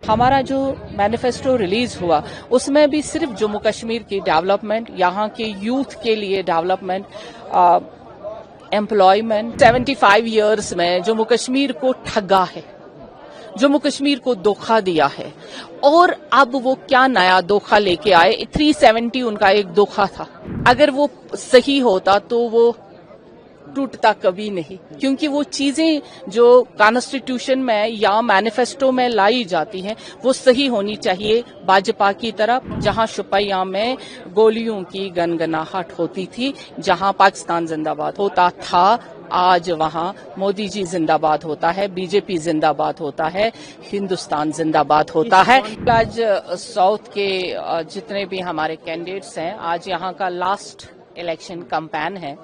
हमारा जो manifesto release हुआ उसमें भी सिर्फ जम्मू कश्मीर की डेवलपमेंट, यहाँ के यूथ के लिए डेवलपमेंट, एम्प्लॉयमेंट, 75 इयर्स में जम्मू कश्मीर को ठगा है, जम्मू कश्मीर को धोखा दिया है। और अब वो क्या नया धोखा लेके आए। 370 उनका एक धोखा था, अगर वो सही होता तो वो टूटता कभी नहीं, क्योंकि वो चीजें जो कॉन्स्टिट्यूशन में या मैनिफेस्टो में लाई जाती हैं वो सही होनी चाहिए। भाजपा की तरफ जहां शुपैया में गोलियों की गनगनाहट होती थी, जहां पाकिस्तान जिंदाबाद होता था, आज वहां मोदी जी जिंदाबाद होता है, बीजेपी जिंदाबाद होता है, हिंदुस्तान जिंदाबाद होता है। आज साउथ के जितने भी हमारे कैंडिडेट्स हैं, आज यहाँ का लास्ट इलेक्शन कैंपेन है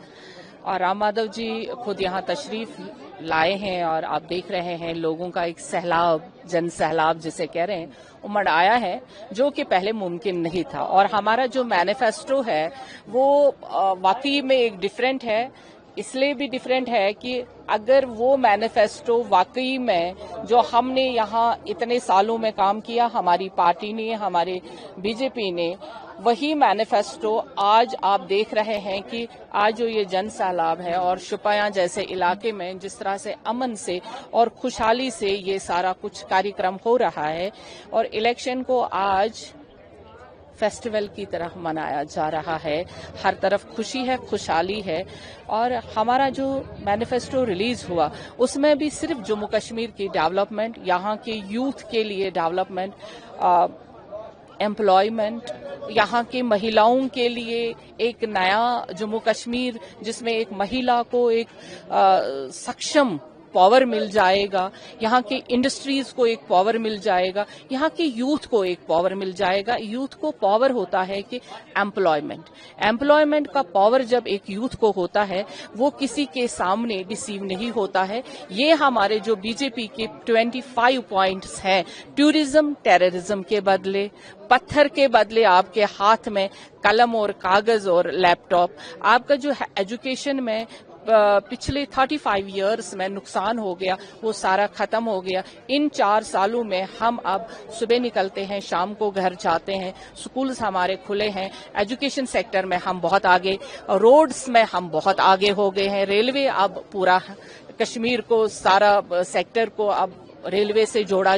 और राम माधव जी खुद यहाँ तशरीफ लाए हैं और आप देख रहे हैं लोगों का एक सैलाब, जन सैलाब जिसे कह रहे हैं, उमड़ आया है, जो कि पहले मुमकिन नहीं था। और हमारा जो मैनिफेस्टो है वो वाकई में एक डिफरेंट है, इसलिए भी डिफरेंट है कि अगर वो मैनिफेस्टो वाकई में जो हमने यहाँ इतने सालों में काम किया, हमारी पार्टी ने, हमारे बीजेपी ने, वही मैनिफेस्टो आज आप देख रहे हैं कि आज जो ये जन सैलाब है और शुपैया जैसे इलाके में जिस तरह से अमन से और खुशहाली से ये सारा कुछ कार्यक्रम हो रहा है और इलेक्शन को आज फेस्टिवल की तरह मनाया जा रहा है। हर तरफ खुशी है, खुशहाली है। और हमारा जो मैनिफेस्टो रिलीज हुआ उसमें भी सिर्फ जम्मू कश्मीर की डेवलपमेंट, यहाँ के यूथ के लिए डेवलपमेंट, एम्प्लॉयमेंट, यहाँ की महिलाओं के लिए एक नया जम्मू कश्मीर जिसमें एक महिला को एक सक्षम पावर मिल जाएगा, यहाँ की इंडस्ट्रीज को एक पावर मिल जाएगा, यहाँ के यूथ को एक पावर मिल जाएगा। यूथ को पावर होता है कि एम्प्लॉयमेंट का पावर जब एक यूथ को होता है वो किसी के सामने डिसीव नहीं होता है। ये हमारे जो बीजेपी के 25 पॉइंट्स हैं, टूरिज्म टेररिज्म के बदले, पत्थर के बदले आपके हाथ में कलम और कागज और लैपटॉप, आपका जो एजुकेशन में पिछले 35 इयर्स में नुकसान हो गया वो सारा खत्म हो गया। इन 4 सालों में हम अब सुबह निकलते हैं, शाम को घर जाते हैं, स्कूल्स हमारे खुले हैं, एजुकेशन सेक्टर में हम बहुत आगे, रोड्स में हम बहुत आगे हो गए हैं, रेलवे अब पूरा कश्मीर को, सारा सेक्टर को अब रेलवे से जोड़ा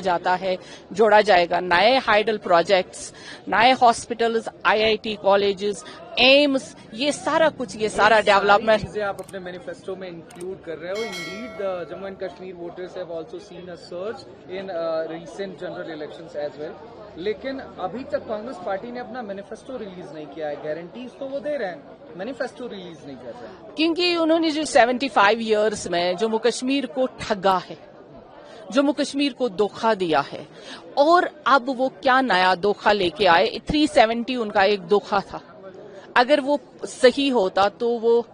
जाएगा। नए हाइडल प्रोजेक्ट्स, नए हॉस्पिटल्स, आईआईटी कॉलेजेस, एम्स, ये सारा कुछ, ये सारा डेवलपमेंट चीजें आप अपने मैनिफेस्टो में इंक्लूड कर रहे हो। Indeed Jammu and Kashmir voters have also seen a surge in recent general elections as well, लेकिन अभी तक कांग्रेस पार्टी ने अपना मैनिफेस्टो रिलीज नहीं किया है। गारंटीज तो वो दे रहे हैं, मैनिफेस्टो रिलीज नहीं कर रहे, क्योंकि उन्होंने जो 75 इयर्स में जम्मू कश्मीर को ठगा है, जम्मू कश्मीर को धोखा दिया है। और अब वो क्या नया धोखा लेके आए। 370 उनका एक धोखा था, अगर वो सही होता तो वो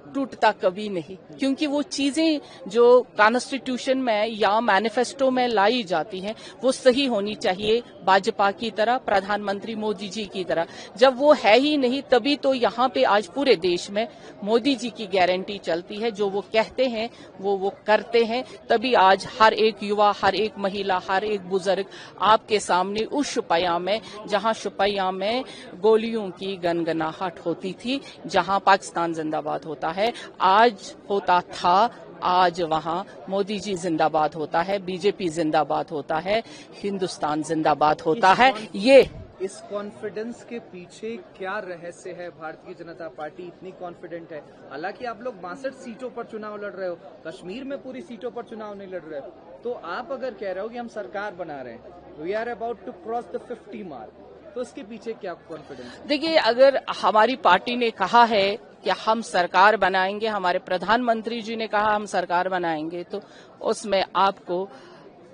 टूटता कभी नहीं, क्योंकि वो चीजें जो कॉन्स्टिट्यूशन में या मैनिफेस्टो में लाई जाती हैं वो सही होनी चाहिए। भाजपा की तरह, प्रधानमंत्री मोदी जी की तरह, जब वो है ही नहीं तभी तो यहाँ पे आज पूरे देश में मोदी जी की गारंटी चलती है। जो वो कहते हैं वो करते हैं, तभी आज हर एक युवा, हर एक महिला, हर एक बुजुर्ग आपके सामने उस शुपैया में, जहाँ शुपैया में गोलियों की गनगनाहट होती थी, जहाँ पाकिस्तान जिंदाबाद होता है, आज होता था, आज वहां मोदी जी जिंदाबाद होता है, बीजेपी जिंदाबाद होता है, हिंदुस्तान जिंदाबाद होता है। ये इस कॉन्फिडेंस के पीछे क्या रहस्य है? भारतीय जनता पार्टी इतनी कॉन्फिडेंट है, हालांकि आप लोग 62 सीटों पर चुनाव लड़ रहे हो, कश्मीर में पूरी सीटों पर चुनाव नहीं लड़ रहे हो, तो आप अगर कह रहे हो कि हम सरकार बना रहे हैं, we are about to cross the 50 mark, तो इसके पीछे क्या कॉन्फिडेंस? देखिए, अगर हमारी पार्टी ने कहा है कि हम सरकार बनाएंगे, हमारे प्रधानमंत्री जी ने कहा हम सरकार बनाएंगे, तो उसमें आपको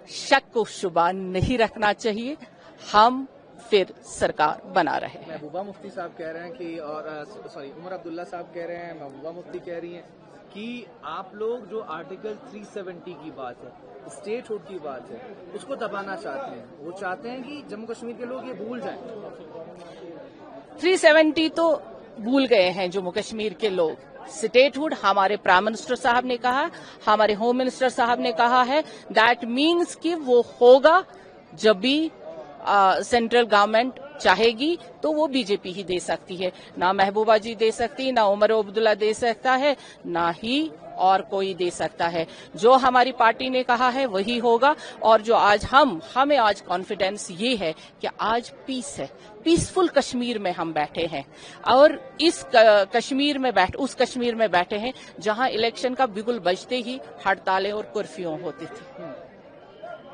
शक व शुबा नहीं रखना चाहिए। हम फिर सरकार बना रहे हैं। महबूबा मुफ्ती साहब कह रहे हैं कि, और उमर अब्दुल्ला साहब कह रहे हैं, महबूबा मुफ्ती कह रही हैं कि आप लोग जो आर्टिकल 370 की बात है, स्टेट हुड की बात है, उसको दबाना चाहते हैं। वो चाहते हैं कि जम्मू कश्मीर के लोग ये भूल जाएं। 370 तो भूल गए हैं जम्मू कश्मीर के लोग। स्टेटहुड हमारे प्राइम मिनिस्टर साहब ने कहा, हमारे होम मिनिस्टर साहब ने कहा है, दैट मीन्स कि वो होगा जब भी सेंट्रल गवर्नमेंट चाहेगी तो वो बीजेपी ही दे सकती है, ना महबूबा जी दे सकती, ना उमर अब्दुल्ला दे सकता है, ना ही और कोई दे सकता है। जो हमारी पार्टी ने कहा है वही होगा। और जो आज हमें आज कॉन्फिडेंस ये है कि आज पीस है, पीसफुल कश्मीर में हम बैठे हैं और उस कश्मीर में बैठे हैं जहां इलेक्शन का बिगुल बजते ही हड़तालें और कर्फ्यू होती थी।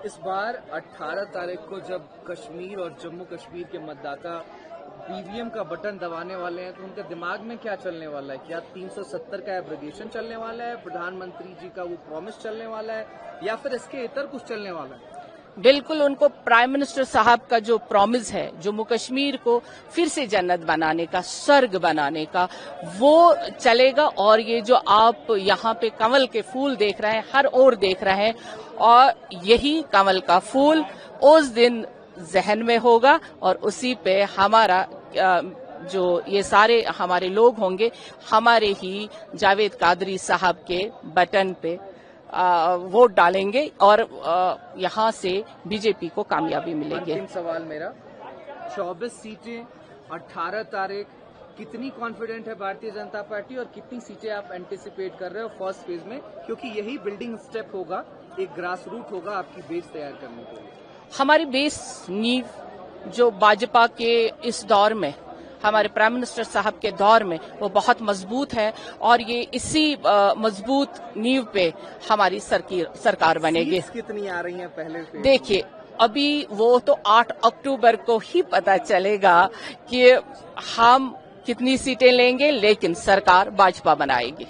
इस बार 18 तारीख को जब कश्मीर और जम्मू कश्मीर के मतदाता ईवीएम का बटन दबाने वाले हैं तो उनके दिमाग में क्या चलने वाला है? क्या 370 का एब्रोगेशन चलने वाला है, प्रधानमंत्री जी का वो प्रॉमिस चलने वाला है, या फिर इसके इतर कुछ चलने वाला है? बिल्कुल, उनको प्राइम मिनिस्टर साहब का जो प्रॉमिस है जम्मू कश्मीर को फिर से जन्नत बनाने का, स्वर्ग बनाने का, वो चलेगा। और ये जो आप यहाँ पे कमल के फूल देख रहे हैं, हर ओर देख रहे हैं, और यही कमल का फूल उस दिन जहन में होगा और उसी पे हमारा जो ये सारे हमारे लोग होंगे, हमारे ही जावेद कादरी साहब के बटन पे वोट डालेंगे और यहाँ से बीजेपी को कामयाबी मिलेगी। अंतिम सवाल मेरा, 24 सीटें 18 तारीख, कितनी कॉन्फिडेंट है भारतीय जनता पार्टी और कितनी सीटें आप एंटिसिपेट कर रहे हो फर्स्ट फेज में, क्योंकि यही बिल्डिंग स्टेप होगा, एक ग्रास रूट होगा आपकी बेस तैयार करने के लिए? हमारी बेस नींव जो भाजपा के इस दौर में, हमारे प्राइम मिनिस्टर साहब के दौर में, वो बहुत मजबूत है और ये इसी मजबूत नींव पे हमारी सरकार बनेगी। कितनी आ रही हैं पहले से? देखिए, अभी वो तो 8 अक्टूबर को ही पता चलेगा कि हम कितनी सीटें लेंगे, लेकिन सरकार भाजपा बनाएगी।